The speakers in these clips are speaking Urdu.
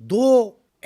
2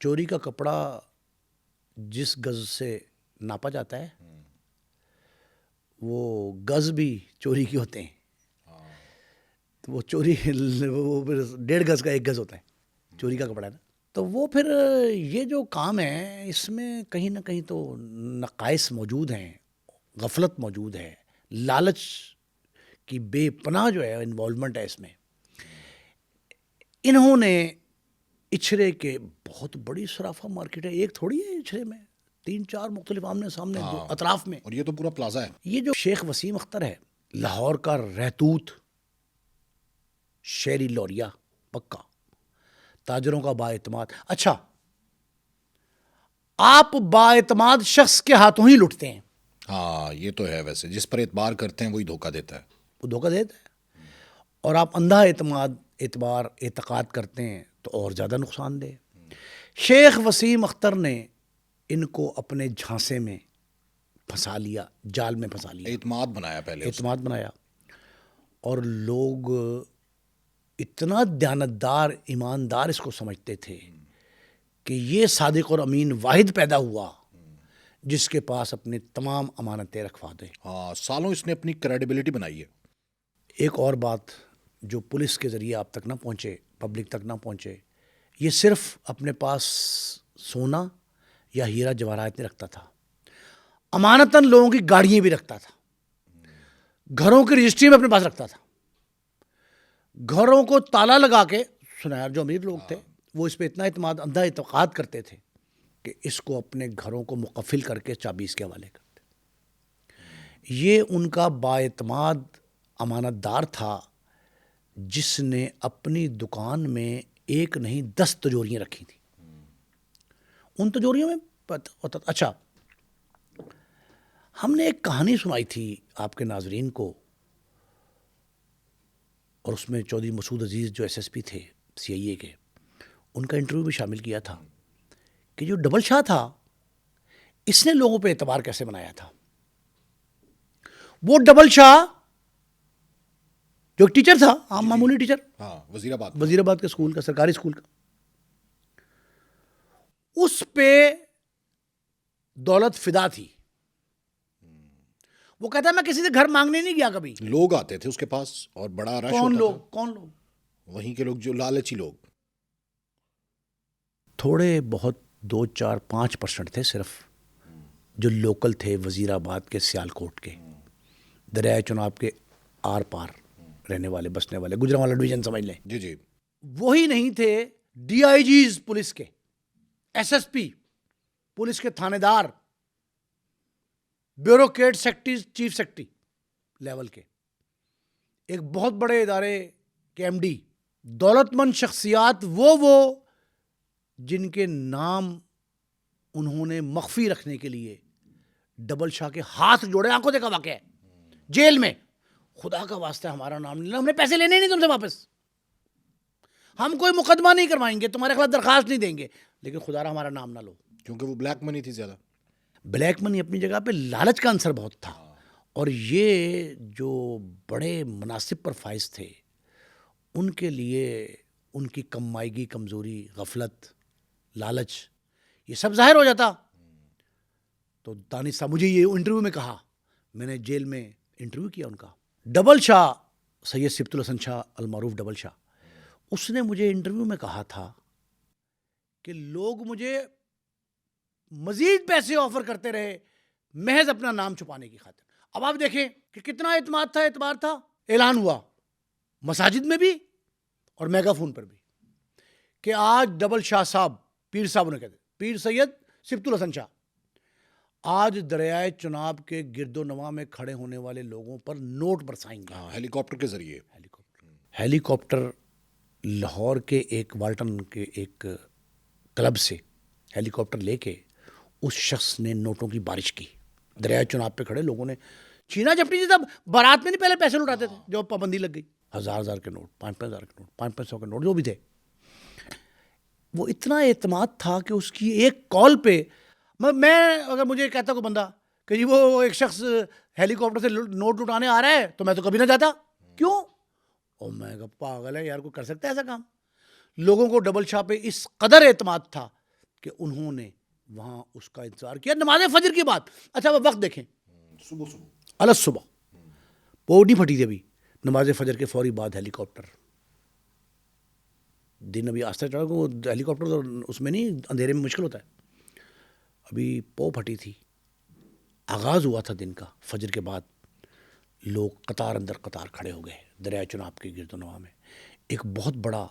چوری کا کپڑا جس گز سے ناپا جاتا ہے وہ گز بھی چوری کے ہوتے ہیں. تو وہ چوری وہ 1.5 گز کا 1 گز ہوتا ہے چوری کا کپڑا ہے نا. تو وہ پھر یہ جو کام ہے اس میں کہیں نہ کہیں تو نقائص موجود ہیں, غفلت موجود ہے, لالچ کی بے پناہ جو ہے انوالومنٹ ہے اس میں. انہوں نے اچھرے کے بہت بڑی سرافہ مارکیٹ ہے, ایک تھوڑی ہے اچھرے میں, 3-4 مختلف آمنے سامنے اطراف میں. اور یہ تو پورا پلازا ہے. یہ جو شیخ وسیم اختر ہے, لاہور کا رہتوت, شہری لوریا پکا, تاجروں کا با اعتماد. اچھا, آپ با اعتماد شخص کے ہاتھوں ہی لٹتے ہیں. ہاں یہ تو ہے, ویسے جس پر اعتبار کرتے ہیں وہی دھوکہ دیتا ہے. وہ دھوکہ دیتا ہے. اور آپ اندھا اعتبار اعتقاد کرتے ہیں تو اور زیادہ نقصان دہ. شیخ وسیم اختر نے ان کو اپنے جھانسے میں پھنسا لیا, جال میں پھنسا لیا, اعتماد بنایا پہلے. اعتماد بنایا. اور لوگ اتنا دیانتدار ایماندار اس کو سمجھتے تھے کہ یہ صادق اور امین واحد پیدا ہوا جس کے پاس اپنی تمام امانتیں رکھوا دیں. ہاں, سالوں اس نے اپنی کریڈیبلٹی بنائی ہے. ایک اور بات جو پولیس کے ذریعے آپ تک نہ پہنچے, پبلک تک نہ پہنچے, یہ صرف اپنے پاس سونا یا ہیرا جواہرات نہیں رکھتا تھا, امانتاً لوگوں کی گاڑیاں بھی رکھتا تھا, گھروں کی رجسٹری میں اپنے پاس رکھتا تھا, گھروں کو تالا لگا کے. سنایار جو امیر لوگ تھے وہ اس پہ اتنا اعتماد, اندھا اعتقاد کرتے تھے کہ اس کو اپنے گھروں کو مقفل کر کے چابی اس کے حوالے کرتے. یہ ان کا با اعتماد امانت دار تھا جس نے اپنی دکان میں ایک نہیں 10 تجوریاں رکھی تھیں. ان تجوریوں میں ہوتا. اچھا, ہم نے ایک کہانی سنائی تھی آپ کے ناظرین کو, اور اس میں چودھری مسعود عزیز جو SSP تھے CIA کے, ان کا انٹرویو بھی شامل کیا تھا کہ جو ڈبل شاہ تھا اس نے لوگوں پہ اعتبار کیسے بنایا تھا. وہ ڈبل شاہ جو ایک ٹیچر تھا, عام معمولی ٹیچر, وزیر آباد کے اسکول کا, سرکاری اسکول کا, اس پہ دولت فدا تھی. وہ کہتا ہے میں کسی سے گھر مانگنے نہیں گیا کبھی. لوگ آتے تھے اس کے پاس اور بڑا رش کون ہوتا لوگ تھا. کون لوگ وہیں کے لوگ جو لالچی لوگ, تھوڑے بہت 2-4-5% تھے صرف جو لوکل تھے, وزیر آباد کے, سیالکوٹ کے, دریائے چناب کے آر پار رہنے والے, بسنے والے, گجرانوالہ ڈویژن سمجھ لیں. جی جی, وہی نہیں تھے DIGs پولیس کے, SSP پولیس کے تھانے دار, bureaucrat secretary, chief secretary level کے, ایک بہت بڑے ادارے کے MD, دولت مند شخصیات وہ جن کے نام انہوں نے مخفی رکھنے کے لیے ڈبل شاہ کے ہاتھ جوڑے. آنکھوں دیکھا واقعہ ہے, جیل میں, خدا کا واسطہ ہمارا نام نہیں لینا, ہم نے پیسے لینے نہیں تم سے واپس, ہم کوئی مقدمہ نہیں کروائیں گے, تمہارے خلاف درخواست نہیں دیں گے, لیکن خدا را ہمارا نام نہ لو. کیونکہ وہ بلیک منی تھی زیادہ. بلیک منی اپنی جگہ پہ, لالچ کا عنصر بہت تھا. اور یہ جو بڑے مناصب پر فائز تھے ان کے لیے ان کی کم مائیگی, کمزوری, غفلت, لالچ, یہ سب ظاہر ہو جاتا. تو دانش صاحب, مجھے یہ انٹرویو میں کہا, میں نے جیل میں انٹرویو کیا ان کا, ڈبل شاہ سید صبت الحسن شاہ المعروف ڈبل شاہ, اس نے مجھے انٹرویو میں کہا تھا کہ لوگ مجھے مزید پیسے آفر کرتے رہے محض اپنا نام چھپانے کی خاطر. اب آپ دیکھیں کہ کتنا اعتماد تھا, اعتبار تھا. اعلان ہوا مساجد میں بھی اور میگا فون پر بھی کہ آج ڈبل شاہ صاحب, پیر صاحب نے کہتے, پیر سید صبت الحسن شاہ, آج دریائے چناب کے گرد و نواح میں کھڑے ہونے والے لوگوں پر نوٹ برسائیں گے. ہیلی کاپٹر کے ذریعے. ہیلی کاپٹر لاہور کے ایک والٹن کے ایک کلب سے ہیلی کاپٹر لے کے اس شخص نے نوٹوں کی بارش کی. دریائے چناب پہ کھڑے لوگوں نے چھینا جھپٹی سے, تب بارات میں نہیں پہلے پیسے لوٹاتے تھے, جو پابندی لگ گئی, 1000 کے نوٹ, 5,000 کے نوٹ, 500 کے نوٹ, جو بھی تھے. وہ اتنا اعتماد تھا کہ اس کی ایک کال پہ, میں اگر مجھے کہتا کوئی بندہ کہ جی وہ ایک شخص ہیلی کاپٹر سے نوٹ لٹانے آ رہا ہے تو میں تو کبھی نہ جاتا. کیوں؟ اور میں کہا پاگل ہے یار, کوئی کر سکتا ہے ایسا کام. لوگوں کو ڈبل شاہ پہ اس قدر اعتماد تھا کہ انہوں نے وہاں اس کا انتظار کیا. نماز فجر کی بات, اچھا وہ وقت دیکھیں, صبح الصبح پوڑ نہیں پھٹی تھی ابھی, نماز فجر کے فوری بعد ہیلی کاپٹر, دن ابھی آستہ چڑھا کو ہیلی کاپٹر تو اس میں نہیں, اندھیرے میں مشکل ہوتا ہے, ابھی پو پھٹی تھی, آغاز ہوا تھا دن کا فجر کے بعد, لوگ قطار اندر قطار کھڑے ہو گئے دریائے چناب کے گرد و نواح میں. ایک بہت بڑا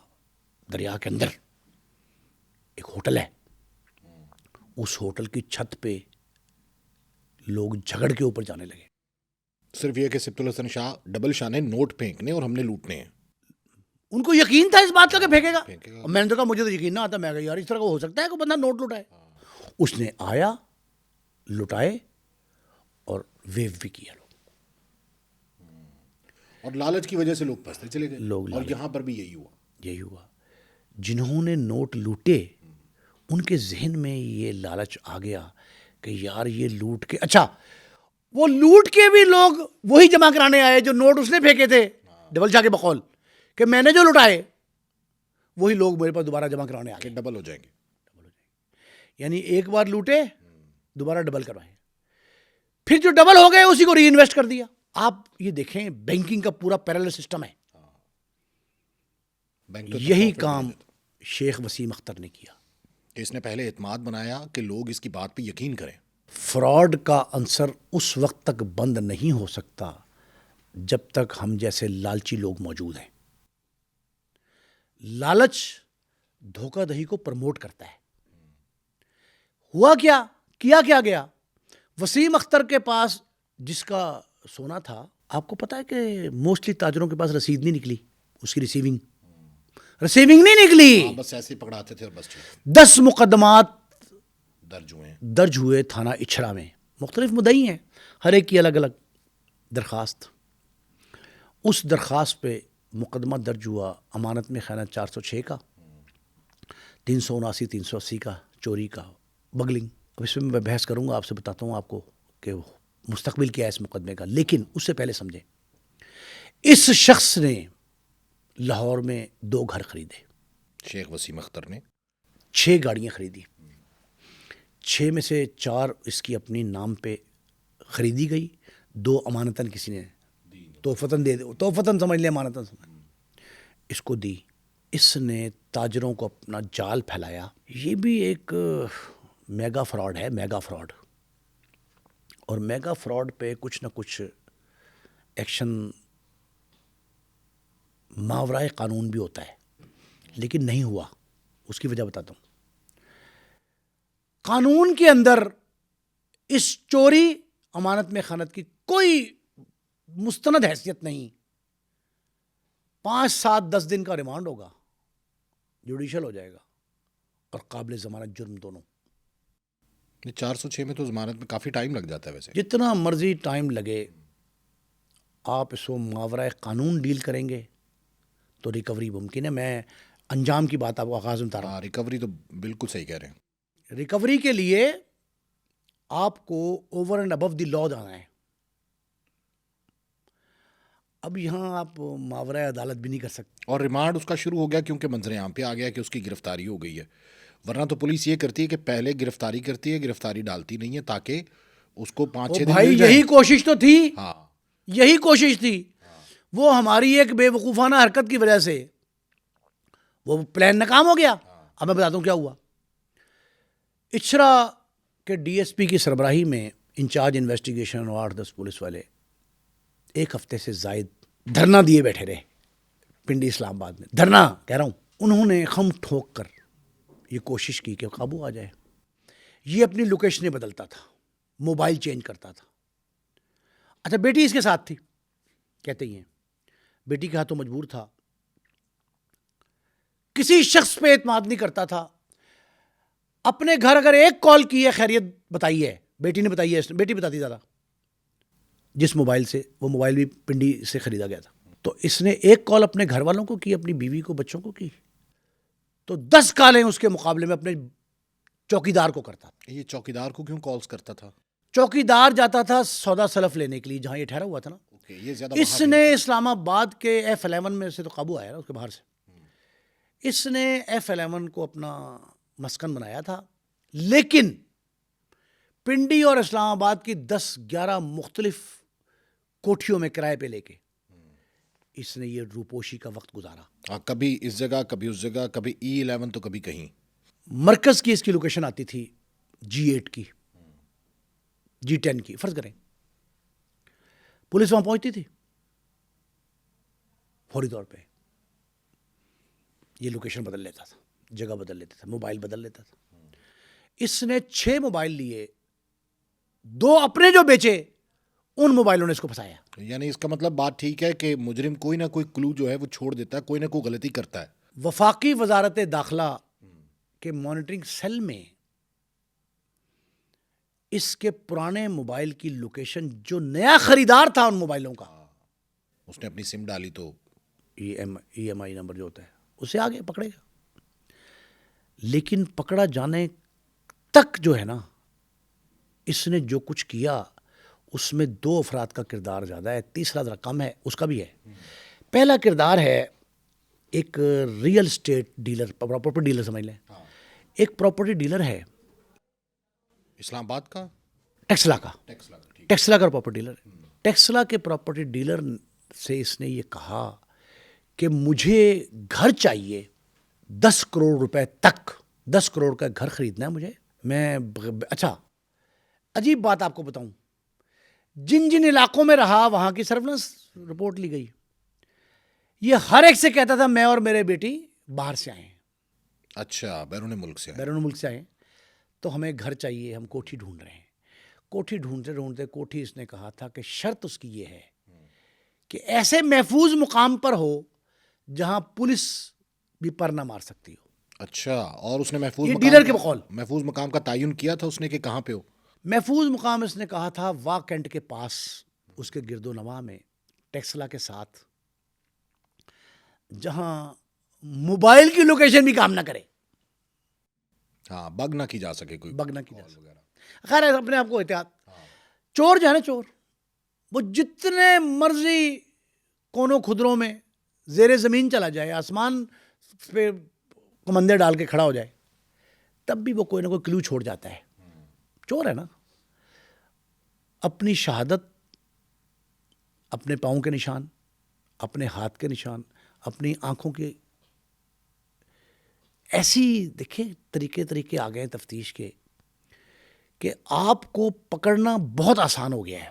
دریا کے اندر ایک ہوٹل ہے, اس ہوٹل کی چھت پہ لوگ جھگڑ کے اوپر جانے لگے. صرف یہ کہ سبت الحسن شاہ ڈبل شاہ نے نوٹ پھینکنے اور ہم نے لوٹنے ہیں. ان کو یقین تھا اس بات کا کہ پھینکے گا. پھینکے گا. اور میں نے تو کہا مجھے تو یقین نہ آتا, میں کہا یار اس طرح کا ہو سکتا ہے کہ بندہ نوٹ لٹائے. اس نے آیا, لٹائے اور ویو بھی کیا. لوگ اور لالچ کی وجہ سے لوگ پھنستے چلے گئے, لوگ اور یہاں پر بھی یہی ہوا. یہی ہوا, جنہوں نے نوٹ لوٹے ان کے ذہن میں یہ لالچ آ گیا کہ یار یہ لوٹ کے, اچھا وہ لوٹ کے بھی لوگ وہی جمع کرانے آئے جو نوٹ اس نے پھینکے تھے ڈبل شاہ کے بقول, کہ میں نے جو لٹائے وہی لوگ میرے پاس دوبارہ جمع کرانے آ کہ گئے. ڈبل ہو جائیں گے. یعنی ایک بار لوٹے, دوبارہ ڈبل کروائے, پھر جو ڈبل ہو گئے اسی کو ری انویسٹ کر دیا. آپ یہ دیکھیں بینکنگ کا پورا پیرالل سسٹم ہے. بینک تو یہی profit کام دے دیتا. شیخ وسیم اختر نے کیا. کہ اس نے پہلے اعتماد بنایا کہ لوگ اس کی بات پہ یقین کریں. فراڈ کا عنصر اس وقت تک بند نہیں ہو سکتا جب تک ہم جیسے لالچی لوگ موجود ہیں. لالچ دھوکہ دہی کو پروموٹ کرتا ہے. ہوا کیا گیا, وسیم اختر کے پاس جس کا سونا تھا, آپ کو پتا ہے کہ موسٹلی تاجروں کے پاس رسید نہیں نکلی, اس کی ریسیونگ نہیں نکلی. بس ایسے ہی پکڑاتے تھے اور بس 10 مقدمات درج ہوئے تھانہ اچھڑا میں, مختلف مدعی ہیں, ہر ایک کی الگ الگ درخواست. اس درخواست پہ مقدمہ درج ہوا امانت میں خیانت 406 کا, 379 380 کا, چوری کا, بگلنگ. اب اس میں میں بحث کروں گا, آپ سے بتاتا ہوں آپ کو کہ مستقبل کیا ہے اس مقدمے کا. لیکن اس سے پہلے سمجھیں, اس شخص نے لاہور میں 2 گھر خریدے. شیخ وسیم اختر نے 6 گاڑیاں خریدی. 6 میں سے 4 اس کی اپنی نام پہ خریدی گئی, 2 امانتاً کسی نے توفتاً دے دے, توفتاً سمجھ لیں امانتاً اس کو دی. اس نے تاجروں کو اپنا جال پھیلایا. یہ بھی ایک میگا فراڈ ہے, میگا فراڈ. اور میگا فراڈ پہ کچھ نہ کچھ ایکشن ماورائے قانون بھی ہوتا ہے, لیکن نہیں ہوا. اس کی وجہ بتاتا ہوں. قانون کے اندر اس چوری امانت میں خیانت کی کوئی مستند حیثیت نہیں. 5 7 10 دن کا ریمانڈ ہوگا, جوڈیشل ہو جائے گا, اور قابل ضمانت جرم دونوں. 406 میں تو ضمانت میں کافی ٹائم لگ جاتا ہے. ویسے جتنا مرضی ٹائم لگے, آپ اس کو ماورائے قانون ڈیل کریں گے تو ریکوری ممکن ہے. میں انجام کی بات آپ کو آغاز میں بتا رہا ہوں. ریکوری تو بالکل صحیح کہہ رہے ہیں. ریکوری کے لیے آپ کو اوور اینڈ ابو دی لا جانا ہے. اب یہاں آپ ماورائے عدالت بھی نہیں کر سکتے. اور ریمانڈ اس کا شروع ہو گیا کیونکہ منظر عام پہ آ گیا کہ اس کی گرفتاری ہو گئی ہے. ورنہ تو پولیس یہ کرتی ہے کہ پہلے گرفتاری کرتی ہے, گرفتاری ڈالتی نہیں ہے تاکہ اس کو 5 6 دن بھائی مل جائیں. یہی کوشش تو تھی. ہاں, یہی کوشش تھی. وہ ہماری ایک بے وقوفانہ حرکت کی وجہ سے وہ پلان ناکام ہو گیا. اب میں بتاتا ہوں کیا ہوا. اچھرا کے ڈی ایس پی کی سربراہی میں انچارج انویسٹیگیشن اور 8-10 پولیس والے 1 ہفتے سے زائد دھرنا دیے بیٹھے رہے پنڈی اسلام آباد میں. دھرنا کہہ رہا ہوں. انہوں نے خم ٹھوک کر یہ کوشش کی کہ قابو آ جائے. یہ اپنی لوکیشنیں بدلتا تھا, موبائل چینج کرتا تھا. اچھا بیٹی اس کے ساتھ تھی, کہتے ہی ہیں بیٹی کے ہاتھوں مجبور تھا, کسی شخص پہ اعتماد نہیں کرتا تھا. اپنے گھر اگر ایک کال کی ہے خیریت بتائی ہے, بیٹی نے بتائی ہے, بیٹی بتاتی زیادہ, جس موبائل سے, وہ موبائل بھی پنڈی سے خریدا گیا تھا. تو اس نے ایک کال اپنے گھر والوں کو کی, اپنی بیوی کو, بچوں کو کی, تو 10 کالیں اس کے مقابلے میں اپنے چوکیدار کو کرتا. یہ چوکیدار کو کیوں کالز کرتا تھا؟ چوکیدار جاتا تھا سودا سلف لینے کے لیے جہاں یہ ٹھہرا ہوا تھا نا. یہ زیادہ اس نے اسلام آباد کے F11 میں سے تو قابو آیا نا, اس کے باہر سے. اس نے F11 کو اپنا مسکن بنایا تھا. لیکن پنڈی اور اسلام آباد کی 10-11 مختلف کوٹھیوں میں کرائے پہ لے کے اس نے یہ روپوشی کا وقت گزارا. کبھی اس جگہ کبھی اس جگہ, کبھی E11 تو کبھی کہیں. مرکز کی اس کی لوکیشن آتی تھی G8 کی, G10 کی. فرض کریں پولیس وہاں پہنچتی تھی, فوری طور پہ یہ لوکیشن بدل لیتا تھا, جگہ بدل لیتا تھا, موبائل بدل لیتا تھا. اس نے 6 موبائل لیے, 2 اپنے جو بیچے ان موبائلوں نے اس کو پھنسایا. یعنی اس کا مطلب بات ٹھیک ہے کہ مجرم کوئی نہ کوئی کلو جو ہے وہ چھوڑ دیتا ہے, کوئی نہ کوئی غلطی کرتا ہے. وفاقی وزارت داخلہ کے مانیٹرنگ سیل میں اس کے پرانے موبائل کی لوکیشن, جو نیا خریدار تھا ان موبائلوں کا, اس نے اپنی سم ڈالی تو EMI نمبر جو ہوتا ہے اسے آگے پکڑے گا. لیکن پکڑا جانے تک جو ہے نا, اس نے جو کچھ کیا اس میں 2 افراد کا کردار زیادہ ہے, تیسرا ذرا کم ہے, اس کا بھی ہے. پہلا کردار ہے ایک real estate dealer, property dealer سمجھ لیں. ایک پراپرٹی ڈیلر ہے اسلام آباد کا, ٹیکسلا کا. ٹیکسلا کا پراپرٹی ڈیلر. ٹیکسلا کے پراپرٹی ڈیلر سے اس نے یہ کہا کہ مجھے گھر چاہیے 10 کروڑ روپے تک, 10 کروڑ کا گھر خریدنا ہے مجھے. میں اچھا عجیب بات آپ کو بتاؤں, جن جن علاقوں میں رہا وہاں کی سرولنس رپورٹ لی گئی. یہ ہر ایک سے کہتا تھا میں اور میرے بیٹی باہر سے آئے ہیں. اچھا, بیرون ملک سے آئے ہیں تو ہمیں گھر چاہیے, ہم کوٹھی ڈھونڈ رہے ہیں. کوٹھی ڈھونڈتے ڈھونڈتے کوٹھی اس نے کہا تھا کہ شرط اس کی یہ ہے کہ ایسے محفوظ مقام پر ہو جہاں پولیس بھی پر نہ مار سکتی ہو. اچھا, اور اس نے محفوظ یہ ڈیلر کے بقول محفوظ مقام کا تعین کیا تھا اس نے کہ کہاں پہ ہو؟ محفوظ مقام اس نے کہا تھا واہ کینٹ کے پاس, اس کے گرد و نواح میں, ٹیکسلا کے ساتھ, جہاں موبائل کی لوکیشن بھی کام نہ کرے, ہاں, بگ نہ کی جا سکے, کوئی بگ نہ کی جا سکے. خیر اپنے آپ کو احتیاط. چور جو ہے نا, چور وہ جتنے مرضی کونوں خدروں میں زیر زمین چلا جائے, آسمان پہ کمندے ڈال کے کھڑا ہو جائے, تب بھی وہ کوئی نہ کوئی کلو چھوڑ جاتا ہے. چور ہے نا. اپنی شہادت, اپنے پاؤں کے نشان, اپنے ہاتھ کے نشان, اپنی آنکھوں کے, ایسی دیکھیں طریقے آ گئے تفتیش کے کہ آپ کو پکڑنا بہت آسان ہو گیا ہے.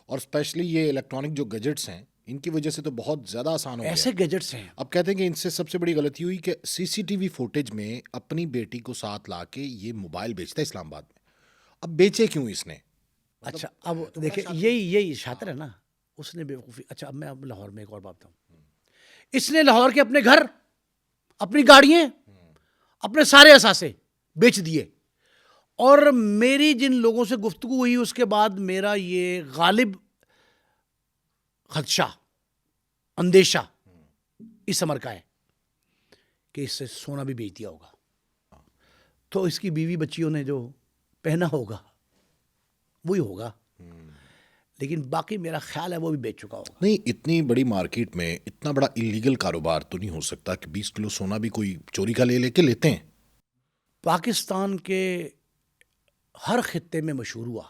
اور اسپیشلی یہ الیکٹرانک جو گیجٹس ہیں ان کی وجہ سے تو بہت زیادہ آسان ہو گیا. ایسے گیجٹس ہیں. اب کہتے ہیں کہ ان سے سب سے بڑی غلطی ہوئی کہ CCTV فوٹیج میں اپنی بیٹی کو ساتھ لا کے یہ موبائل بیچتا ہے اسلام آباد میں. اب بیچے کیوں اس نے؟ اچھا اب دیکھیں یہی شاطر ہے نا, اس نے بیوقوفی. اچھا اب میں لاہور میں ایک اور بات بتاؤں. اس نے لاہور کے اپنے گھر, اپنی گاڑیاں, اپنے سارے اثاثے بیچ دیے. اور میری جن لوگوں سے گفتگو ہوئی اس کے بعد میرا یہ غالب خدشہ, اندیشہ اس عمر کا ہے کہ اس سے سونا بھی بیچ دیا ہوگا. تو اس کی بیوی بچیوں نے جو پہنا ہوگا وہی ہوگا, لیکن باقی میرا خیال ہے وہ بھی بیچ چکا ہوگا. نہیں, اتنی بڑی مارکیٹ میں اتنا بڑا اللیگل کاروبار تو نہیں ہو سکتا کہ 20 کلو سونا بھی کوئی چوری کا لے کے لیتے ہیں. پاکستان کے ہر خطے میں مشہور ہوا,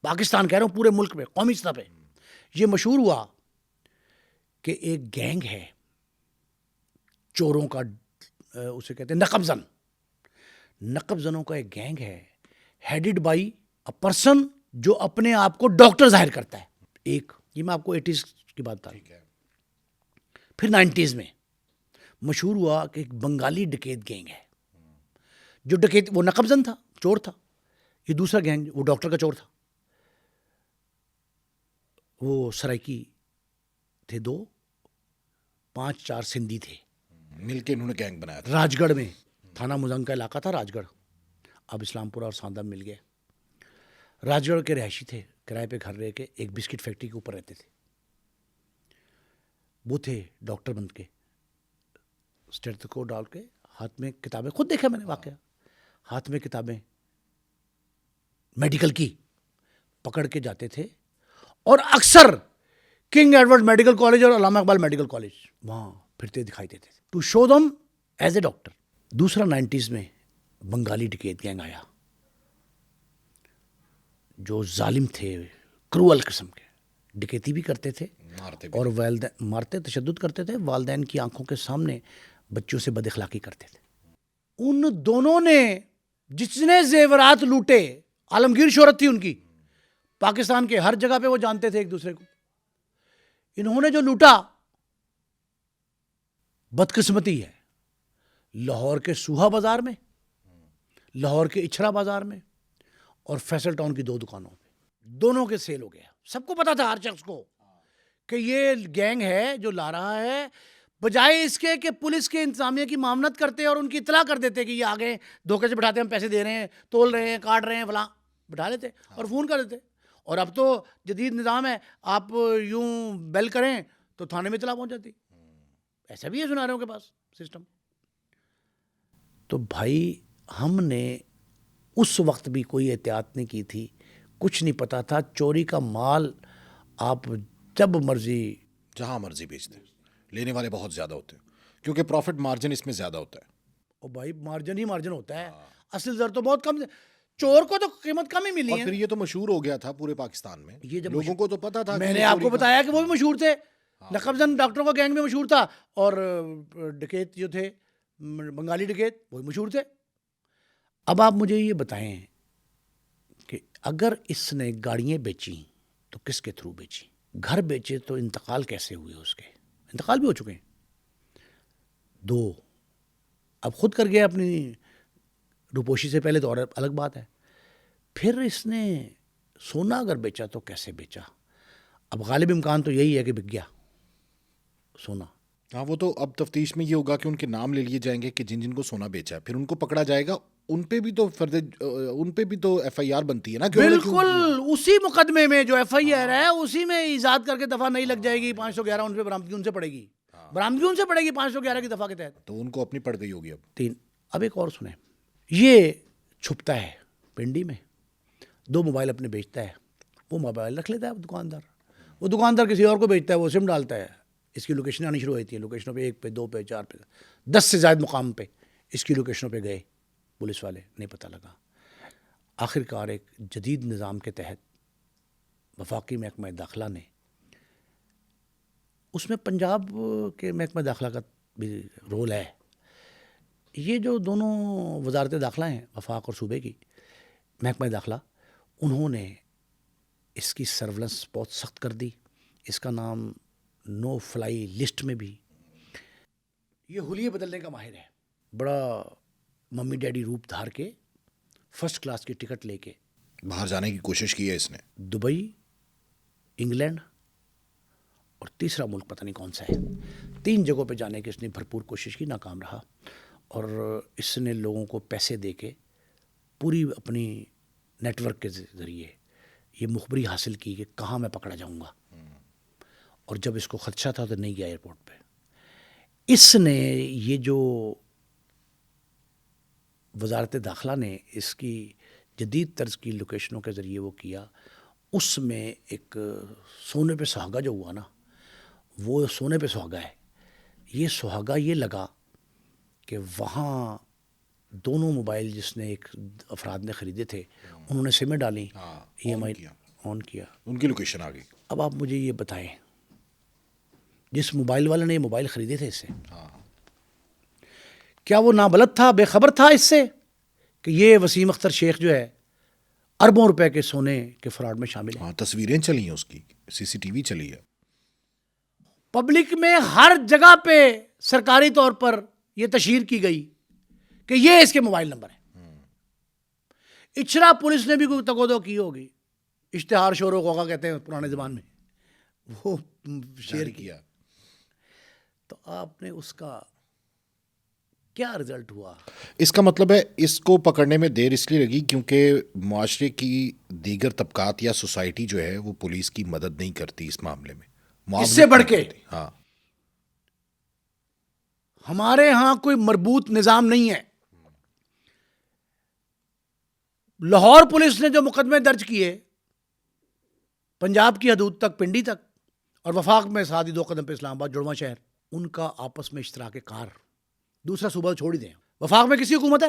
پاکستان کہہ رہا ہوں پورے ملک میں, قومی سطح پہ یہ مشہور ہوا کہ ایک گینگ ہے چوروں کا, اسے کہتے ہیں نقب زن. نقب زنوں کا ایک گینگ ہے, ہیڈڈ بائی اے پرسن جو اپنے آپ کو ڈاکٹر ظاہر کرتا ہے. ایک یہ میں آپ کو 80s کی بات بتا رہا ہوں. پھر 90s میں مشہور ہوا کہ ایک بنگالی ڈکیت گینگ ہے جو ڈکیت, وہ نقب زن تھا, چور تھا. یہ دوسرا گینگ وہ ڈاکٹر کا چور تھا. وہ سرائکی تھے, 2 5-4 سندھی تھے, مل کے انہوں نے گینگ بنایا تھا. راج گڑھ میں, تھانہ مزنگ کا علاقہ تھا راج گڑھ, اب اسلام پورہ اور ساندہ مل گئے. راج گڑھ کے رہائشی تھے, کرائے پہ گھر رہ کے ایک بسکٹ فیکٹری کے اوپر رہتے تھے. وہ تھے ڈاکٹر بن کے, اسٹیتھوسکوپ ڈال کے, ہاتھ میں کتابیں, خود دیکھا میں نے واقعہ, ہاتھ میں کتابیں میڈیکل کی پکڑ کے جاتے تھے. اور اکثر کنگ ایڈورڈ میڈیکل کالج اور علامہ اقبال میڈیکل کالج وہاں پھرتے دکھائی دیتے تھے to show them as a doctor. دوسرا 90s میں بنگالی ڈکیت گینگ آیا جو ظالم تھے, کروئل قسم کے, ڈکیتی بھی کرتے تھے اور مارتے, تشدد کرتے تھے, والدین کی آنکھوں کے سامنے بچوں سے بد اخلاقی کرتے تھے. ان دونوں نے جتنے زیورات لوٹے, عالمگیر شہرت تھی ان کی پاکستان کے ہر جگہ پہ, وہ جانتے تھے ایک دوسرے کو. انہوں نے جو لوٹا بدقسمتی ہے, لاہور کے سوہا بازار میں, لاہور کے اچھرا بازار میں اور فیصل ٹاؤن کی 2 دکانوں پہ, دونوں کے سیل ہو گیا. سب کو پتا تھا ہر شخص کو کہ یہ گینگ ہے جو لا رہا ہے, بجائے اس کے کہ پولیس کے انتظامیہ کی معاونت کرتے اور ان کی اطلاع کر دیتے کہ یہ آگے دھوکے سے بٹھاتے, ہم پیسے دے رہے ہیں, تول رہے ہیں, کاٹ رہے ہیں, فلاں بٹھا لیتے اور فون کر دیتے. اور اب تو جدید نظام ہے, آپ یوں بیل کریں تو تھانے میں اطلاع پہنچ جاتی. ایسا بھی ہے سناروں کے پاس سسٹم. تو بھائی ہم نے اس وقت بھی کوئی احتیاط نہیں کی تھی, کچھ نہیں پتا تھا. چوری کا مال آپ جب مرضی جہاں مرضی بیچتے, لینے والے بہت زیادہ ہوتے ہیں کیونکہ پروفٹ مارجن اس میں زیادہ ہوتا ہے. اور بھائی مارجن ہی مارجن ہوتا ہے, اصل زر تو بہت کم, چور کو تو قیمت کم ہی ملی اور ہے. پھر یہ تو مشہور ہو گیا تھا پورے پاکستان میں, یہ جب لوگوں کو تو پتا تھا. میں نے آپ کو بتایا کہ وہ بھی مشہور تھے, لقب زن ڈاکٹروں کا گینگ میں مشہور تھا, اور ڈکیت جو تھے بنگالی ڈکیت وہ مشہور تھے. اب آپ مجھے یہ بتائیں کہ اگر اس نے گاڑیاں بیچی تو کس کے تھرو بیچی, گھر بیچے تو انتقال کیسے ہوئے, اس کے انتقال بھی ہو چکے ہیں 2, اب خود کر گیا اپنی روپوشی سے پہلے, تو اور الگ بات ہے. پھر اس نے سونا اگر بیچا تو کیسے بیچا؟ اب غالب امکان تو یہی ہے کہ بک گیا سونا. ہاں وہ تو اب تفتیش میں یہ ہوگا کہ ان کے نام لے لیے جائیں گے کہ جن جن کو سونا بیچا ہے, پھر ان کو پکڑا جائے گا. ان پہ بھی تو ان پہ بھی تو ایف آئی آر بنتی ہے نا. بالکل اسی مقدمے میں جو ایف آئی آر ہے اسی میں ایجاد کر کے دفعہ نہیں لگ جائے گی. 511 ان پہ برآمدگی ان سے پڑے گی, برآمدگی ان سے پڑے گی 511 کی دفعہ کے تحت. تو ان کو اپنی پڑ گئی ہوگی. اب 3. اب ایک اور سنیں, یہ چھپتا ہے پنڈی میں, 2 موبائل اپنے بیچتا ہے, وہ موبائل رکھ لیتا ہے دکاندار, وہ دکاندار کسی اور کو بیچتا ہے, وہ سم ڈالتا ہے, اس کی لوکیشن آنی شروع ہوتی ہے, لوکیشنوں پہ 1 پہ 2 پہ 4 پہ 10 سے زائد مقام پہ اس کی لوکیشنوں پہ گئے پولیس والے, نہیں پتہ لگا. آخر کار ایک جدید نظام کے تحت وفاقی محکمہ داخلہ نے, اس میں پنجاب کے محکمہ داخلہ کا بھی رول ہے, یہ جو دونوں وزارت داخلہ ہیں وفاق اور صوبے کی محکمہ داخلہ, انہوں نے اس کی سرولنس بہت سخت کر دی. اس کا نام نو فلائی لسٹ میں بھی. یہ حلیے بدلنے کا ماہر ہے, بڑا ممی ڈیڈی روپ دھار کے فرسٹ کلاس کی ٹکٹ لے کے باہر جانے کی کوشش کی ہے اس نے. دبئی, انگلینڈ اور تیسرا ملک پتہ نہیں کون سا ہے, 3 جگہوں پہ جانے کی اس نے بھرپور کوشش کی, ناکام رہا. اور اس نے لوگوں کو پیسے دے کے پوری اپنی نیٹ ورک کے ذریعے یہ مخبری حاصل کی کہ کہاں میں پکڑا جاؤں گا. اور جب اس کو خدشہ تھا تو نہیں گیا ایئرپورٹ پہ. اس نے یہ جو وزارت داخلہ نے اس کی جدید طرز کی لوکیشنوں کے ذریعے وہ کیا, اس میں ایک سونے پہ سہاگا جو ہوا نا, وہ سونے پہ سہاگا ہے. یہ سہاگا یہ لگا کہ وہاں دونوں موبائل جس نے ایک افراد نے خریدے تھے, انہوں نے سمیں ڈالی, ای ایم آئی آن کیا, ان کی لوکیشن آ گئی. اب آپ مجھے یہ بتائیں, جس موبائل والے نے یہ موبائل خریدے تھے اس سے, کیا وہ نابلد تھا, بے خبر تھا اس سے کہ یہ وسیم اختر شیخ جو ہے اربوں روپے کے سونے کے فراڈ میں شامل ہے؟ ہاں تصویریں چلی ہیں اس کی, سی سی ٹی وی چلی ہے. پبلک میں ہر جگہ پہ سرکاری طور پر یہ تشہیر کی گئی کہ یہ اس کے موبائل نمبر ہے. اچھرا پولیس نے بھی کوئی تگودو کی ہوگی, اشتہار شور و غوغا کہتے ہیں پرانے زبان میں, وہ شیئر کیا. تو آپ نے اس کا کیا رزلٹ ہوا؟ اس کا مطلب ہے اس کو پکڑنے میں دیر اس لیے لگی کیونکہ معاشرے کی دیگر طبقات یا سوسائٹی جو ہے وہ پولیس کی مدد نہیں کرتی اس معاملے میں, اس سے بڑھ کے. ہاں ہمارے ہاں کوئی مربوط نظام نہیں ہے. لاہور پولیس نے جو مقدمے درج کیے پنجاب کی حدود تک, پنڈی تک, اور وفاق میں ساتھ ہی 2 قدم پہ اسلام آباد جڑواں شہر, ان کا آپس میں اشتراک کار. دوسرا صوبہ چھوڑ ہی دیں, وفاق میں کسی حکومت ہے,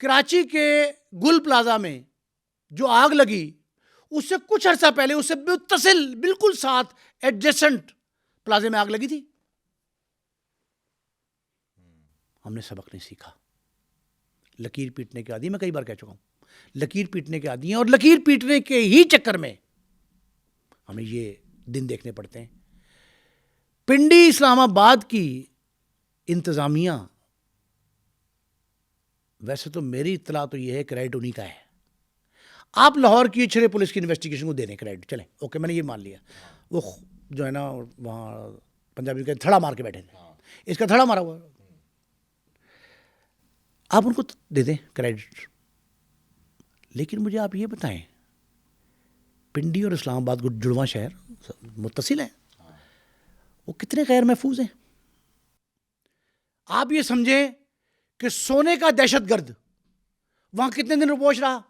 کراچی کے گل پلازا میں جو آگ لگی اس سے کچھ عرصہ پہلے اس سے متصل بالکل ساتھ ایڈجسنٹ پلازے میں آگ لگی تھی. ہم نے سبق نہیں سیکھا. لکیر پیٹنے کے عادی, میں کئی بار کہہ چکا ہوں, لکیر پیٹنے کے عادی ہیں, اور لکیر پیٹنے کے ہی چکر میں ہمیں یہ دن دیکھنے پڑتے ہیں. پنڈی اسلام آباد کی انتظامیہ, ویسے تو میری اطلاع تو یہ ہے کریڈٹ انہی کا ہے. آپ لاہور کی چھرے پولیس کی انویسٹیگیشن کو دے دیں کریڈٹ, چلیں اوکے میں نے یہ مان لیا. وہ جو ہے نا وہاں پنجابی کا تھڑا مار کے بیٹھے تھے, اس کا تھڑا مارا ہوا, آپ ان کو دے دیں کریڈٹ. لیکن مجھے آپ یہ بتائیں, پنڈی اور اسلام آباد کو جڑواں شہر متصل ہیں, وہ کتنے غیر محفوظ ہیں؟ آپ یہ سمجھیں کہ سونے کا دہشت گرد وہاں کتنے دن رپوش رہا,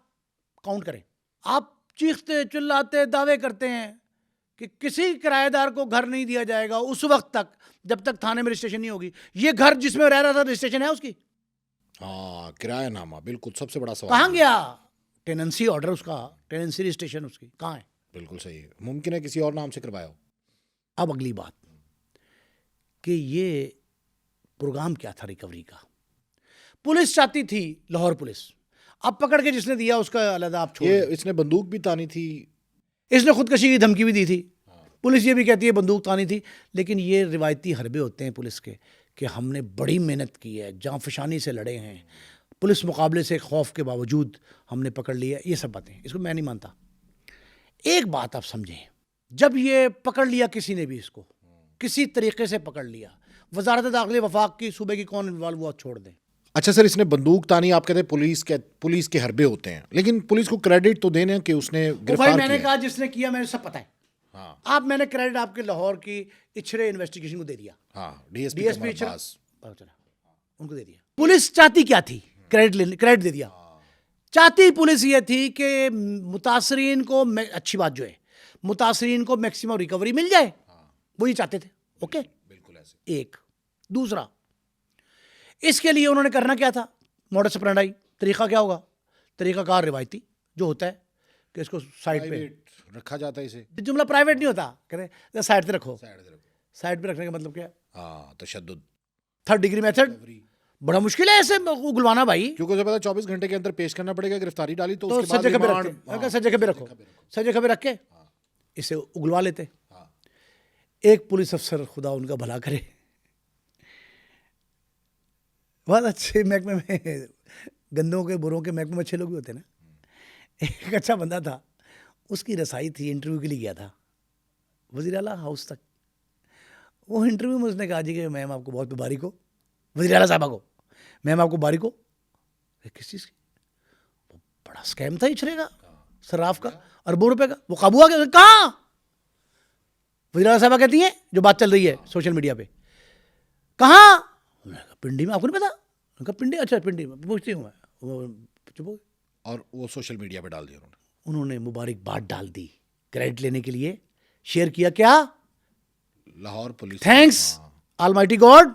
کاؤنٹ کریں. آپ چیختے چلاتے دعوے کرتے ہیں کہ کسی کرایہ دار کو گھر نہیں دیا جائے گا اس وقت تک جب تک تھانے میں رجسٹریشن نہیں ہوگی. یہ گھر جس میں رہ رہا تھا رجسٹریشن ہے اس کی؟ ہاں, کرایہ نامہ, بالکل سب سے بڑا سوال. کہاں گیا ٹیننسی آرڈر اس کا, ٹیننسی رجسٹریشن اس کی کہاں ہے؟ بالکل صحیح ہے, ممکن ہے کسی اور نام سے کروایا ہو. اب اگلی بات کہ یہ پروگرام کیا تھا ریکوری کا. پولیس چاہتی تھی, لاہور پولیس, اب پکڑ کے جس نے دیا اس کا علیحدہ آپ چھوڑ. یہ اس نے بندوق بھی تانی تھی, اس نے خودکشی کی دھمکی بھی دی تھی. پولیس یہ بھی کہتی ہے بندوق تانی تھی. لیکن یہ روایتی حربے ہوتے ہیں پولیس کے کہ ہم نے بڑی محنت کی ہے, جاں فشانی سے لڑے ہیں, پولیس مقابلے سے خوف کے باوجود ہم نے پکڑ لیا. یہ سب باتیں, اس کو میں نہیں مانتا. ایک بات آپ سمجھیں, جب یہ پکڑ لیا کسی نے بھی, اس کو کسی طریقے سے پکڑ لیا, وزارت داخلہ وفاق کی صوبے کی کون انوالو ہوا چھوڑ دیں. اچھا سر, اس نے بندوق تانی, آپ کہتے ہیں پولیس کے حربے ہوتے ہیں, لیکن پولیس کو کریڈٹ تو دینے کہ اس نے گرفتار بھائی میں نے کیا کہا جس نے کیا, میں نے سب پتہ ہے. ہاں آپ میں نے کریڈٹ آپ کے لاہور کی اچھرے انویسٹیگیشن کو دے دیا, ہاں, D S D S P P اچھا ان کو دے دیا. پولیس چاہتی کیا تھی؟ کریڈٹ دے دیا. چاہتی پولیس یہ تھی کہ متاثرین کو, اچھی بات جو ہے متاثرین کو میکسیمم ریکوری مل جائے, وہ یہ چاہتے تھے. اوکے, بالکل ایسے. ایک. دوسرا, اس کے لیے انہوں نے کرنا کیا تھا, موڈس اپرینڈائی. طریقہ کیا ہوگا؟ طریقہ کار روایتی جو ہوتا ہے کہ اس کو سائڈ پہ رکھا جاتا ہے. اسے جملہ پرائیویٹ نہیں ہوتا, کہتے سائڈ پہ رکھو. سائڈ پہ رکھنے کا مطلب کیا ہے؟ ہاں, تشدد, تھرڈ ڈگری میتھڈ. بڑا مشکل ہے ایسے اگلوانا بھائی, کیونکہ اسے پتا 24 گھنٹے کے اندر پیش کرنا پڑے گا. گرفتاری ڈالی تو اس کے بعد سجے کبھی ریمانڈ, رکھتے, سجے کبھی رکھو, سجے کبھی رکھ کے اسے اگلوا لیتے. ایک پولیس افسر, خدا ان کا بھلا کرے, بہت اچھے محکمے میں, گندوں کے بروں کے محکمے میں اچھے لوگ بھی ہوتے ہیں نا. ایک اچھا بندہ تھا, اس کی رسائی تھی, انٹرویو کے لیے گیا تھا وزیر اعلیٰ ہاؤس تک. وہ انٹرویو میں اس نے کہا جی کہ میم آپ کو بہت مبارک ہو, وزیر اعلیٰ صاحبہ کو, میم آپ کو مبارک ہو. کس چیز کی؟ وہ بڑا اسکیم تھا اچھرے کا, صراف کا, اربوں روپے کا. وہ قابو آ گیا. کہاں؟ وزیر اعلیٰ صاحبہ کہتی ہیں جو بات چل رہی ہے سوشل میڈیا پہ, کہاں؟ پنڈی میں. آپ کو نہیں پتا؟ کہا پنڈی, اچھا پنڈی میں پوچھتی ہوں میں. اور وہ سوشل میڈیا پہ ڈال دیا انہوں نے مبارکباد ڈال دی کریڈٹ لینے کے لیے, شیئر کیا. کیا؟ Lahore police. Thanks Almighty God,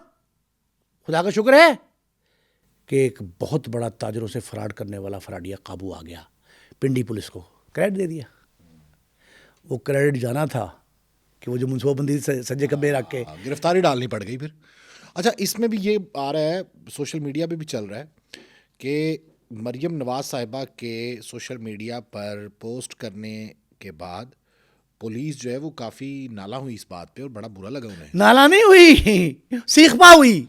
خدا کا شکر ہے کہ ایک بہت بڑا تاجروں سے فراڈ کرنے والا فراڈیا قابو آ گیا. پنڈی پولیس کو کریڈٹ دے دیا. وہ کریڈٹ جانا تھا کہ وہ جو منصوبہ بندی سجے کبے رکھ کے گرفتاری ڈالنی پڑ گئی پھر. اچھا, اس میں بھی یہ آ رہا ہے, سوشل میڈیا پہ بھی چل رہا ہے کہ مریم نواز صاحبہ کے سوشل میڈیا پر پوسٹ کرنے کے بعد پولیس جو ہے وہ کافی نالا ہوئی اس بات پہ, اور بڑا برا لگا انہیں. نالا نہیں ہوئی, سیخ پا ہوئی.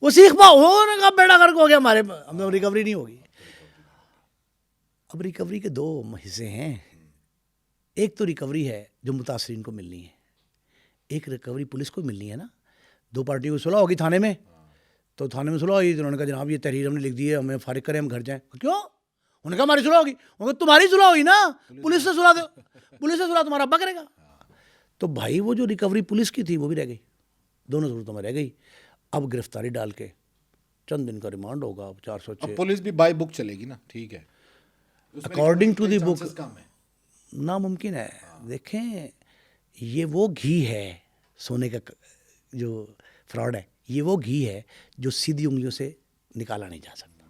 وہ سیخ پا ہونے کا بیڑا گرک ہو گیا ہمارے, ہمیں ریکوری نہیں ہوگی. اب ریکوری کے دو حصے ہیں. ایک تو ریکوری ہے جو متاثرین کو ملنی ہے, ایک ریکوری پولیس کو ملنی ہے نا. دو پارٹیوں کی صلح ہوگی تھانے میں, تو تھانے میں صلح ہوئی, تو انہوں نے کہا جناب یہ تحریر ہم نے لکھ دی ہے, ہمیں فارغ کریں, ہم گھر جائیں. کیوں؟ انہوں نے کہا ہماری صلح ہوگی. انہوں نے کہا تمہاری صلح ہوئی نا, پولیس سے صلح دو, پولیس سے صلح تمہارا ابا کرے گا. تو بھائی وہ جو ریکوری پولیس کی تھی وہ بھی رہ گئی, دونوں صورتوں میں رہ گئی. اب گرفتاری ڈال کے چند دن کا ریمانڈ ہوگا. 406 پولیس بھی بائی بک چلے گی نا, ٹھیک ہے, اکارڈنگ ٹو دی بک ناممکن ہے. دیکھیں یہ وہ گھی ہے, سونے کا جو فراڈ ہے, یہ وہ گھی ہے جو سیدھی انگلیوں سے نکالا نہیں جا سکتا.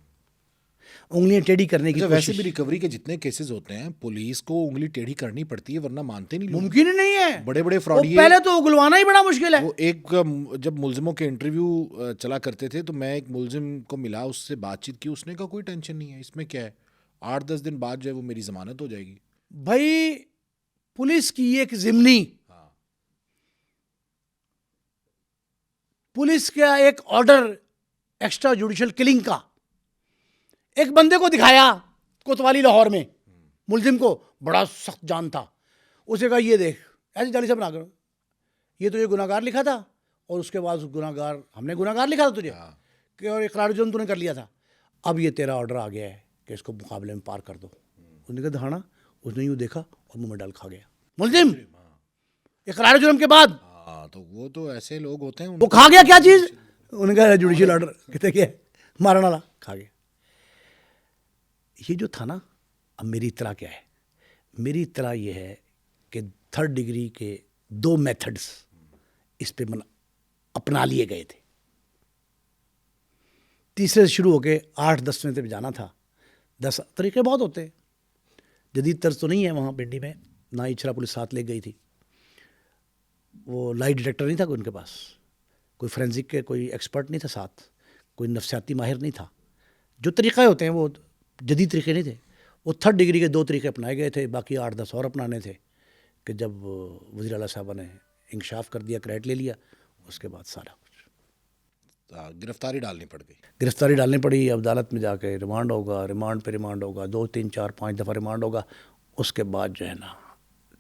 انگلیاں ٹیڑھی کرنے کی ویسے کوشش بھی ریکوری کے جتنے کیسز ہوتے ہیں پولیس کو انگلی ٹیڑھی کرنی پڑتی ہے ورنہ مانتے نہیں لوگ. ممکن ہی نہیں ہے. بڑے بڑے وہ فراڈ پہلے تو اگلوانا ہی بڑا مشکل ہے. وہ ایک جب ملزموں کے انٹرویو چلا کرتے تھے تو میں ایک ملزم کو ملا, اس سے بات چیت کی, اس نے کہا کوئی ٹینشن نہیں ہے, اس میں کیا ہے, 8-10 دن بعد جو ہے وہ میری ضمانت ہو جائے گی. بھائی پولیس کی ایک ضمنی, پولیس کا ایک آرڈر ایکسٹرا جوڈیشل کلنگ کا ایک بندے کو دکھایا کوتوالی لاہور میں, ملزم کو بڑا سخت جان تھا, اسے کہا یہ دیکھ ایسے جالی سے بنا کر, یہ تو یہ گناہگار لکھا تھا اور اس کے بعد گناہگار ہم نے گناہگار لکھا تھا تجھے کہ اور اقرار جرم تو نے کر لیا تھا, اب یہ تیرا آرڈر آ گیا ہے کہ اس کو مقابلے میں پار کر دو. اس نے کہا دھانا, اس نے یوں دیکھا اور منہ میں ڈال کھا گیا ملزم اقرار جرم کے بعد. تو وہ تو ایسے لوگ ہوتے ہیں, وہ کھا گیا کیا چیز, انہوں نے کہا جوڈیشل آرڈر, کہتے کہ مارنا والا کھا گیا. یہ جو تھا نا, اب میری اطلاع کیا ہے, میری اطلاع یہ ہے کہ 3rd ڈگری کے 2 میتھڈز اس پہ اپنا لیے گئے تھے. تیسرے سے شروع ہو کے 8-10ویں تک جانا تھا. 10 طریقے بہت ہوتے ہیں, جدید طرز تو نہیں ہے وہاں پنڈی میں, نہ ہی چھرا پولیس ساتھ لے گئی تھی. وہ لائی ڈیٹیکٹر نہیں تھا ان کے پاس, کوئی فورینزک کے کوئی ایکسپرٹ نہیں تھا ساتھ, کوئی نفسیاتی ماہر نہیں تھا. جو طریقے ہوتے ہیں وہ جدید طریقے نہیں تھے. وہ 3rd ڈگری کے 2 طریقے اپنائے گئے تھے, باقی 8-10 اور اپنانے تھے کہ جب وزیر اعلیٰ صاحبہ نے انکشاف کر دیا, کریڈٹ لے لیا, اس کے بعد سارا کچھ گرفتاری ڈالنی پڑ گئی. گرفتاری ڈالنی پڑی. اب عدالت میں جا کے ریمانڈ ہوگا, ریمانڈ پہ ریمانڈ ہوگا, 2, 3, 4, 5 دفعہ ریمانڈ ہوگا. اس کے بعد جو ہے نا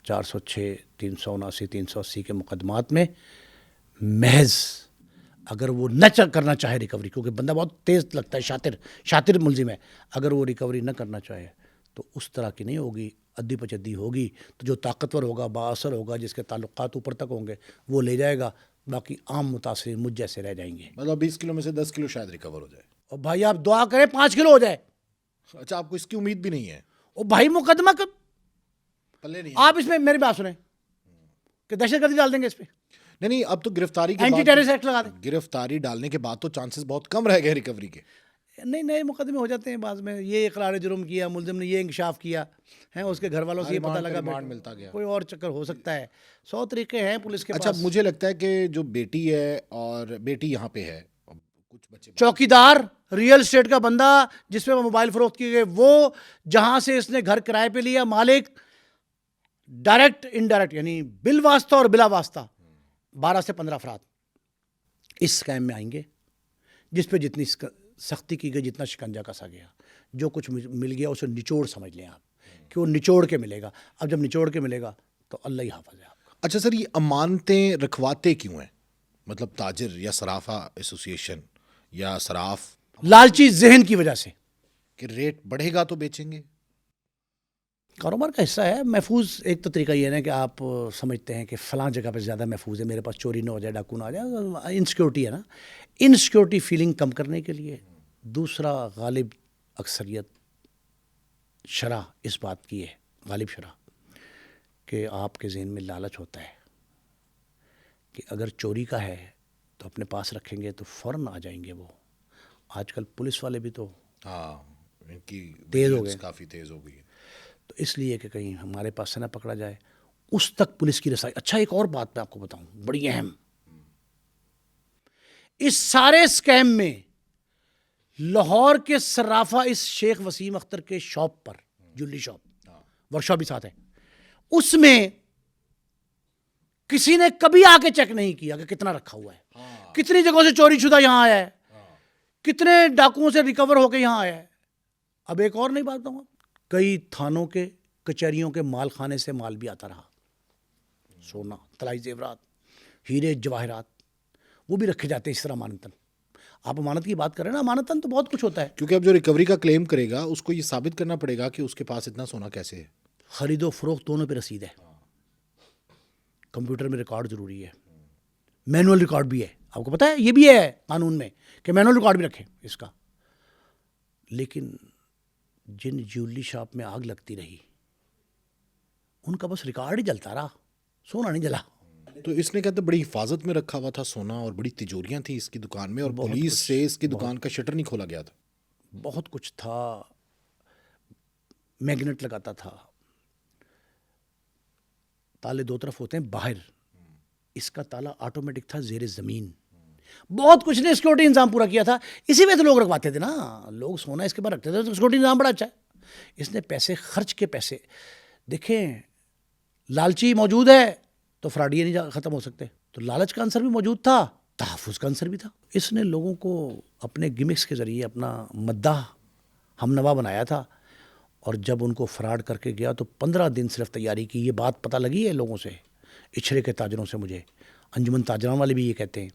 406, 379, 380 کے مقدمات میں محض اگر وہ نہ کرنا چاہے ریکوری, کیونکہ بندہ بہت تیز لگتا ہے, شاطر ملزم ہے, اگر وہ ریکوری نہ کرنا چاہے تو اس طرح کی نہیں ہوگی, ادھی پچدی ہوگی. تو جو طاقتور ہوگا, بااثر ہوگا, جس کے تعلقات اوپر تک ہوں گے, وہ لے جائے گا, باقی عام متاثرین مجھ جیسے رہ جائیں گے. مطلب 20 کلو میں سے 10 کلو شاید ریکور ہو جائے. اور بھائی آپ دعا کریں 5 کلو ہو جائے. اچھا, آپ کو اس کی امید بھی نہیں ہے؟ اور بھائی مقدمہ پلے نہیں, آپ اس میں میری بات سنیں کہ دہشت گردی ڈال دیں گے اس پہ, نہیں, اب تو گرفتاری کے اینٹی ٹیررسٹ ایکٹ لگا دیں. گرفتاری ڈالنے کے بعد تو چانسز بہت کم رہ گئے ریکوری کے. نہیں, نئے مقدمے ہو جاتے ہیں بعض میں. یہ اقرار جرم کیا, ملزم نے یہ انکشاف کیا ہے, اس کے گھر والوں سے یہ پتہ لگا, ملتا گیا, کوئی اور چکر ہو سکتا ہے. 100 طریقے ہیں پولیس کے پاس. اچھا, مجھے لگتا ہے کہ جو بیٹی ہے اور بیٹی یہاں پہ ہے, کچھ بچے چوکیدار, ریئل اسٹیٹ کا بندہ جس پہ وہ موبائل فروخت کی گئی, وہ جہاں سے اس نے گھر کرائے پہ لیا, مالک ڈائریکٹ انڈائریکٹ یعنی بل واسطہ اور بلا واسطہ 12 سے 15 افراد اس اسکیم میں آئیں گے, جس پہ جتنی سختی کی گئی, جتنا شکنجہ کسا گیا, جو کچھ مل گیا اسے نچوڑ سمجھ لیں آپ کہ وہ نچوڑ کے ملے گا. اب جب نچوڑ کے ملے گا تو اللہ ہی حافظ ہے آپ کا. اچھا سر, یہ امانتیں رکھواتے کیوں ہیں؟ مطلب تاجر یا صرافہ ایسوسیشن یا صراف لالچی ذہن کی وجہ سے کہ ریٹ بڑھے گا تو بیچیں گے. کاروبار کا حصہ ہے. محفوظ ایک تو طریقہ یہ ہے کہ آپ سمجھتے ہیں کہ فلاں جگہ پہ زیادہ محفوظ ہے, میرے پاس چوری نہ ہو جائے, ڈاکو نہ آ جائے, انسیکیورٹی ہے نا. انسیکیورٹی فیلنگ کم کرنے کے لیے. دوسرا, غالب اکثریت شرح اس بات کی ہے, غالب شرح, کہ آپ کے ذہن میں لالچ ہوتا ہے کہ اگر چوری کا ہے تو اپنے پاس رکھیں گے تو فوراً آ جائیں گے وہ. آج کل پولیس والے بھی تو ان کی تیز ہو گئے, کافی تیز ہو گئی ہے, تو اس لیے کہ کہیں ہمارے پاس سے نہ پکڑا جائے, اس تک پولیس کی رسائی. اچھا, ایک اور بات میں آپ کو بتاؤں بڑی اہم, اس سارے اسکیم میں لاہور کے صرافہ اس شیخ وسیم اختر کے شاپ پر, جولی شاپ, ورک شاپ بھی ساتھ ہے, اس میں کسی نے کبھی آ کے چیک نہیں کیا کہ کتنا رکھا ہوا ہے, کتنی جگہوں سے چوری شدہ یہاں آیا ہے, کتنے ڈاکوؤں سے ریکور ہو کے یہاں آیا ہے. اب ایک اور نہیں بات بتاؤں گا, کئی تھانوں کے کچہریوں کے مال خانے سے مال بھی آتا رہا, سونا, طلائی زیورات, ہیرے جواہرات, وہ بھی رکھے جاتے ہیں اس طرح امانتاً. آپ امانت کی بات کریں نا, امانتاً تو بہت کچھ ہوتا ہے. کیونکہ اب جو ریکوری کا کلیم کرے گا اس کو یہ ثابت کرنا پڑے گا کہ اس کے پاس اتنا سونا کیسے ہے. خرید و فروخت دونوں پہ رسید ہے, کمپیوٹر میں ریکارڈ ضروری ہے, مینول ریکارڈ بھی ہے. آپ کو پتہ ہے یہ بھی ہے قانون میں کہ مینول ریکارڈ بھی رکھیں اس کا. لیکن جن جیولری شاپ میں آگ لگتی رہی ان کا بس ریکارڈ ہی جلتا رہا, سونا نہیں جلا. تو اس نے کہتے بڑی حفاظت میں رکھا ہوا تھا سونا, اور بڑی تجوریاں تھیں اس کی دکان میں, اور پولیس سے اس کی دکان کا شٹر نہیں کھولا گیا تھا. بہت کچھ تھا، میگنیٹ لگاتا تھا، تالے دو طرف ہوتے ہیں باہر، اس کا تالا آٹومیٹک تھا زیر زمین، بہت کچھ نے سیکورٹی انتظام پورا کیا تھا، اسی وجہ سے لوگ رکھواتے تھے نا، لوگ سونا اس کے بعد رکھتے تھے تو سیکورٹی انتظام بڑا اچھا ہے. اس نے پیسے خرچ کے پیسے دیکھیں، لالچی موجود ہے تو فراڈیے نہیں ختم ہو سکتے، تو لالچ کا عنصر بھی موجود تھا، تحفظ کا عنصر بھی تھا. اس نے لوگوں کو اپنے گمکس کے ذریعے اپنا مداح ہم نوا بنایا تھا، اور جب ان کو فراڈ کر کے گیا تو 15 دن صرف تیاری کی. یہ بات پتہ لگی ہے لوگوں سے، اچھرے کے تاجروں سے، مجھے انجمن تاجران والے بھی یہ کہتے ہیں،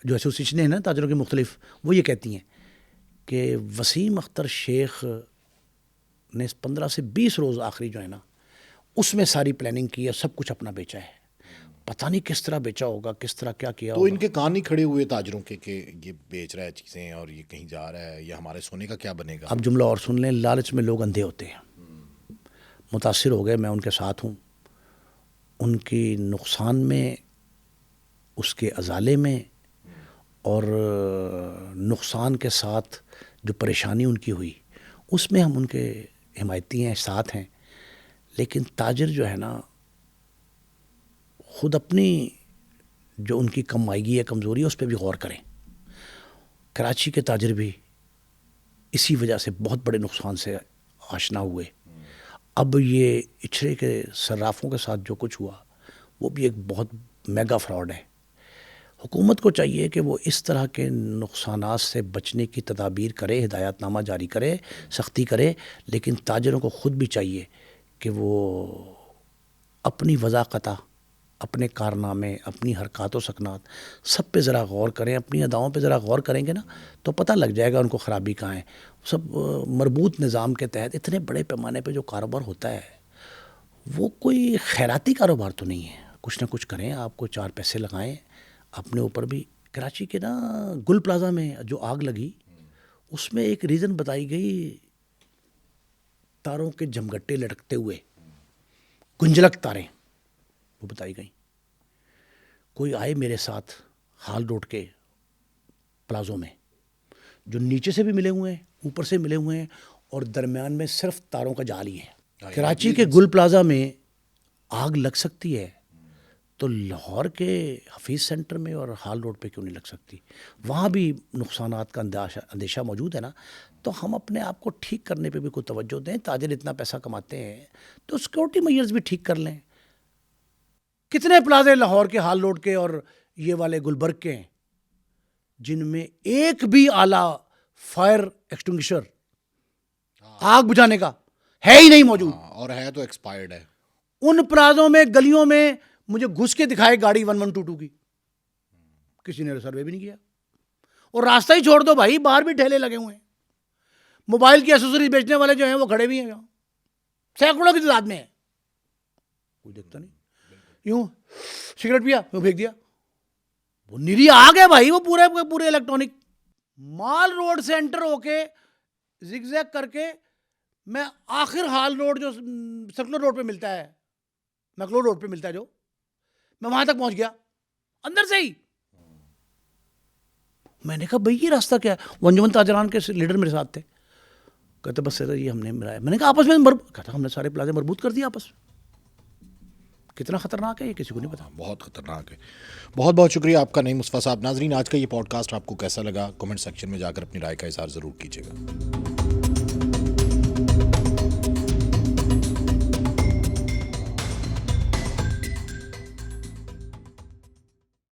جو ایسوسیشنیں ہیں نا تاجروں کی مختلف، وہ یہ کہتی ہیں کہ وسیم اختر شیخ نے 15 سے 20 روز آخری جو ہے نا اس میں ساری پلاننگ کی ہے، سب کچھ اپنا بیچا ہے. پتہ نہیں کس طرح بیچا ہوگا، کس طرح کیا کیا تو ہوگا. ان کے کان نہیں کھڑے ہوئے تاجروں کے کہ یہ بیچ رہا ہے چیزیں اور یہ کہیں جا رہا ہے، یہ ہمارے سونے کا کیا بنے گا؟ اب جملہ اور سن لیں، لالچ میں لوگ اندھے ہوتے ہیں، متاثر ہو گئے. میں ان کے ساتھ ہوں، ان کی نقصان میں، اس کے ازالے میں، اور نقصان کے ساتھ جو پریشانی ان کی ہوئی اس میں ہم ان کے حمایتی ہیں، ساتھ ہیں. لیکن تاجر جو ہے نا خود اپنی جو ان کی کمائیگی ہے، کمزوری ہے، اس پہ بھی غور کریں. کراچی کے تاجر بھی اسی وجہ سے بہت بڑے نقصان سے آشنا ہوئے. اب یہ اچھرے کے صرافوں کے ساتھ جو کچھ ہوا وہ بھی ایک بہت میگا فراڈ ہے. حکومت کو چاہیے کہ وہ اس طرح کے نقصانات سے بچنے کی تدابیر کرے، ہدایت نامہ جاری کرے، سختی کرے، لیکن تاجروں کو خود بھی چاہیے کہ وہ اپنی وضاقتہ، اپنے کارنامے، اپنی حرکات و سکنات سب پہ ذرا غور کریں. اپنی اداؤں پہ ذرا غور کریں گے نا تو پتہ لگ جائے گا ان کو خرابی کہاں ہے. سب مربوط نظام کے تحت اتنے بڑے پیمانے پہ جو کاروبار ہوتا ہے وہ کوئی خیراتی کاروبار تو نہیں ہے. کچھ نہ کچھ کریں، آپ کو 4 پیسے لگائیں اپنے اوپر بھی. کراچی کے نا گل پلازا میں جو آگ لگی اس میں ایک ریزن بتائی گئی، تاروں کے جمگٹے لٹکتے ہوئے، گنجلک تاریں وہ بتائی گئیں. کوئی آئے میرے ساتھ ہال روڈ کے پلازوں میں جو نیچے سے بھی ملے ہوئے ہیں، اوپر سے ملے ہوئے ہیں، اور درمیان میں صرف تاروں کا جال ہی ہے. کراچی کے گل پلازا میں آگ لگ سکتی ہے تو لاہور کے حفیظ سینٹر میں اور ہال روڈ پہ کیوں نہیں لگ سکتی؟ وہاں بھی نقصانات کا اندیشہ موجود ہے نا. تو ہم اپنے آپ کو ٹھیک کرنے پہ بھی کوئی توجہ دیں. تاجر اتنا پیسہ کماتے ہیں تو سیکورٹی میئرز بھی ٹھیک کر لیں. کتنے پلازے لاہور کے ہال روڈ کے اور یہ والے گلبرگ کے ہیں جن میں ایک بھی آلہ فائر ایکسٹنگوشر آگ بجھانے کا ہے ہی نہیں موجود، اور ہے تو ایکسپائرڈ ہے. ان پلازوں میں گلیوں میں مجھے گھس کے دکھائے گاڑی 1122 کی، کسی نے سروے بھی نہیں کیا. اور راستہ ہی چھوڑ دو بھائی، باہر بھی ٹھیلے لگے ہوئے ہیں، موبائل کی ایسیسریز بیچنے والے جو ہیں وہ کھڑے بھی ہیں یہاں، سینکڑوں کی تعداد میں ہے، کوئی دیکھتا نہیں. یوں سگریٹ پیا، یوں پھینک دیا. وہ نیری آگ ہے بھائی، وہ پورے الیکٹرانک. مال روڈ سے انٹر ہو کے زگ زیگ کر کے میں آخر ہال روڈ جو سرکولر روڈ پہ ملتا ہے، میکلور روڈ پہ ملتا ہے، جو میں وہاں تک پہنچ گیا اندر سے ہی. میں نے کہا بھائی یہ راستہ کیا ہے؟ وہ انجمن تاجران کے لیڈر میرے ساتھ تھے، کہتے بس سر یہ ہم نے ملایا. میں نے کہا آپس میں کہتا ہم نے سارے پلازے مربوط کر دیا آپس. کتنا خطرناک ہے یہ کسی کو نہیں پتا. بہت خطرناک ہے. بہت بہت شکریہ آپ کا نعیم مصطفیٰ صاحب. ناظرین، آج کا یہ پوڈ کاسٹ آپ کو کیسا لگا؟ کمنٹ سیکشن میں جا کر اپنی رائے کا اظہار ضرور کیجیے گا.